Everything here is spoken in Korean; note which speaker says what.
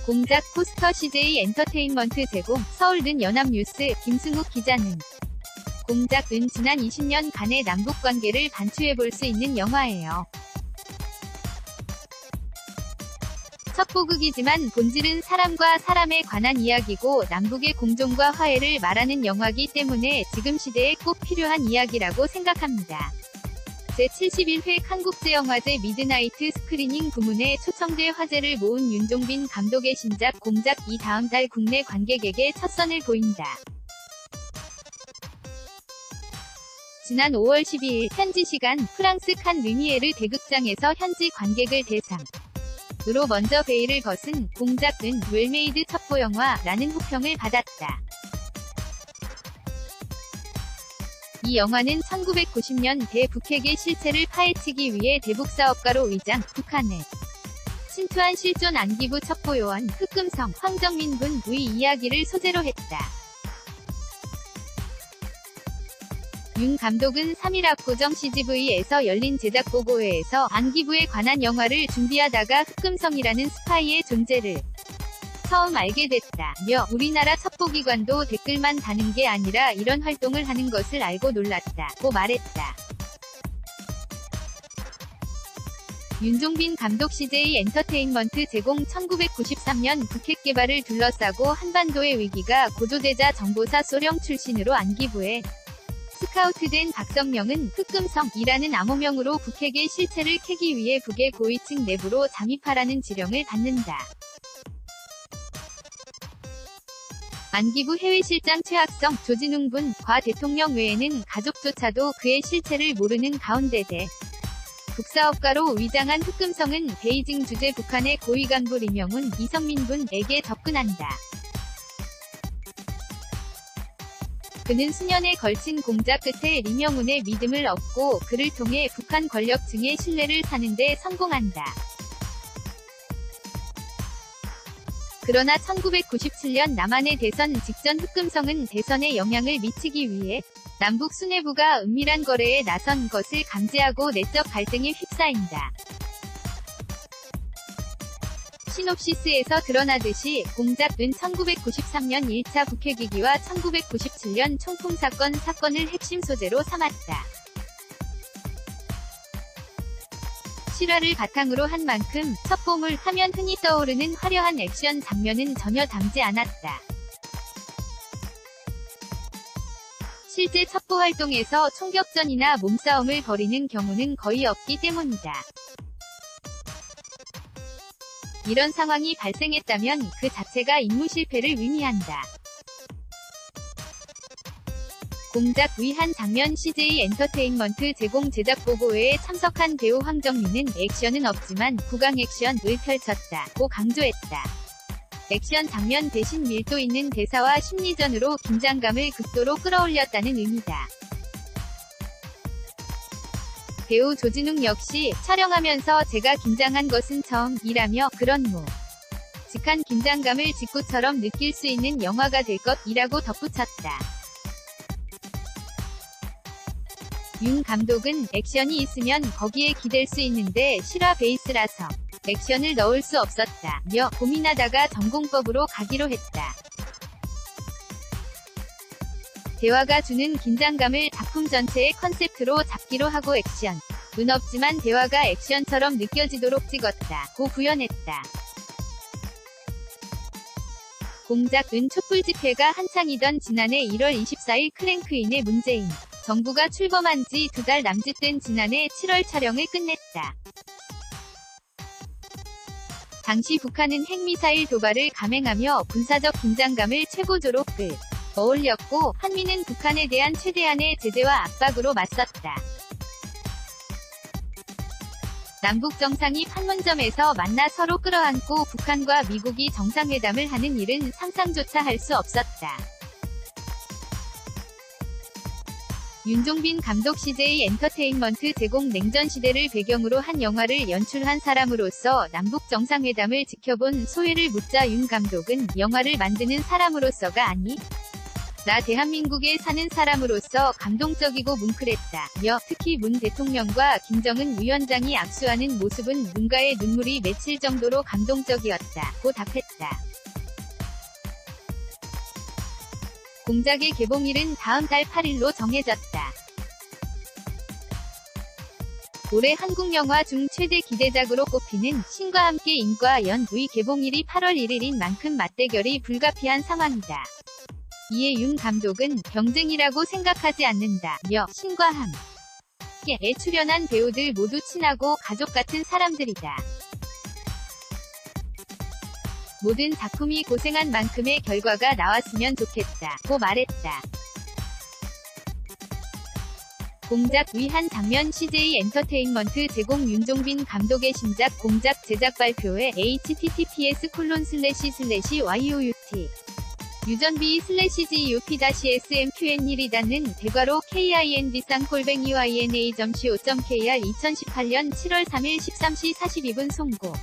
Speaker 1: 공작 포스터 CJ 엔터테인먼트 제공. 서울는 연합뉴스 김승욱 기자는 공작은 지난 20년간의 남북관계를 반추해볼 수 있는 영화예요. 첩보극이지만 본질은 사람과 사람에 관한 이야기고 남북의 공존과 화해를 말하는 영화이기 때문에 지금 시대에 꼭 필요한 이야기라고 생각합니다. 제71회 칸국제영화제 미드나이트 스크리닝 부문에 초청돼 화제를 모은 윤종빈 감독의 신작 공작이 다음 달 국내 관객에게 첫 선을 보인다. 지난 5월 12일 현지 시간 프랑스 칸 르미에르 대극장에서 현지 관객을 대상으로 먼저 베일을 벗은 공작은 웰메이드 첩보영화라는 호평을 받았다. 이 영화는 1990년 대북핵의 실체를 파헤치기 위해 대북사업가로 위장, 북한에 침투한 실존 안기부 첩보요원 흑금성, 황정민 군의 이야기를 소재로 했다. 윤 감독은 3일 압구정 CGV에서 열린 제작보고회에서 안기부에 관한 영화를 준비하다가 흑금성이라는 스파이의 존재를 처음 알게 됐다며 우리나라 첩보기관도 댓글만 다는 게 아니라 이런 활동을 하는 것을 알고 놀랐다고 말했다. 윤종빈 감독 CJ 엔터테인먼트 제공. 1993년 북핵 개발을 둘러싸고 한반도의 위기가 고조되자 정보사 소령 출신으로 안기부에 스카우트된 박성명은 흑금성이라는 암호명으로 북핵의 실체를 캐기 위해 북의 고위층 내부로 잠입하라는 지령을 받는다. 안기부 해외실장 최학성, 조진웅 군과 대통령 외에는 가족조차도 그의 실체를 모르는 가운데 북사업가로 위장한 흑금성은 베이징 주재 북한의 고위간부 리명훈, 이성민 군에게 접근한다. 그는 수년에 걸친 공작 끝에 리명훈의 믿음을 얻고 그를 통해 북한 권력층의 신뢰를 사는 데 성공한다. 그러나 1997년 남한의 대선 직전 흑금성은 대선에 영향을 미치기 위해 남북 수뇌부가 은밀한 거래에 나선 것을 감지하고 내적 갈등에 휩싸인다. 시놉시스에서 드러나듯이 공작은 1993년 1차 북핵위기와 1997년 총풍사건을 핵심 소재로 삼았다. 실화를 바탕으로 한 만큼 첩보물 하면 흔히 떠오르는 화려한 액션 장면은 전혀 담지 않았다. 실제 첩보 활동에서 총격전이나 몸싸움을 벌이는 경우는 거의 없기 때문이다. 이런 상황이 발생했다면 그 자체가 임무 실패를 의미한다. 공작 위 한 장면 CJ 엔터테인먼트 제공 제작보고회에 참석한 배우 황정민은 액션은 없지만 구강 액션을 펼쳤다고 강조했다. 액션 장면 대신 밀도 있는 대사와 심리전으로 긴장감을 극도로 끌어올렸다는 의미다. 배우 조진웅 역시 촬영하면서 제가 긴장한 것은 처음이라며 그런 직한 긴장감을 직구처럼 느낄 수 있는 영화가 될 것이라고 덧붙였다. 윤 감독은 액션이 있으면 거기에 기댈 수 있는데 실화 베이스라서 액션을 넣을 수 없었다며 고민하다가 전공법으로 가기로 했다. 대화가 주는 긴장감을 작품 전체의 컨셉트로 잡기로 하고 액션은 없지만 대화가 액션처럼 느껴지도록 찍었다고 구현했다. 공작은 촛불 집회가 한창이던 지난해 1월 24일 클랭크인의 문재인 정부가 출범한 지 2달 남짓된 지난해 7월 촬영을 끝냈다. 당시 북한은 핵미사일 도발을 감행하며 군사적 긴장감을 최고조로 끌어올렸고 한미는 북한에 대한 최대한의 제재와 압박으로 맞섰다. 남북 정상이 판문점에서 만나 서로 끌어안고 북한과 미국이 정상회담을 하는 일은 상상조차 할 수 없었다. 윤종빈 감독 CJ 엔터테인먼트 제공. 냉전 시대를 배경으로 한 영화를 연출한 사람으로서 남북 정상회담을 지켜본 소회를 묻자 윤 감독은 영화를 만드는 사람으로서가 아니 나 대한민국에 사는 사람으로서 감동적이고 뭉클했다. 특히 문 대통령과 김정은 위원장이 악수하는 모습은 눈가에 눈물이 맺힐 정도로 감동적이었다. 고 답했다. 공작의 개봉일은 다음 달 8일로 정해졌다. 올해 한국 영화 중 최대 기대작으로 꼽히는 신과 함께 인과 연의 개봉일이 8월 1일인 만큼 맞대결이 불가피한 상황이다. 이에 윤 감독은 경쟁이라고 생각하지 않는다. 신과 함께에 출연한 배우들 모두 친하고 가족 같은 사람들이다. 모든 작품이 고생한 만큼의 결과가 나왔으면 좋겠다. 고 말했다. 공작 위 한 장면 CJ 엔터테인먼트 제공 윤종빈 감독의 신작 공작 제작 발표회 https://yout 유전비/GUP-SM-QN1이다는 대괄호 kindsan-yna.co.kr 2018년 7월 3일 13시 42분 송고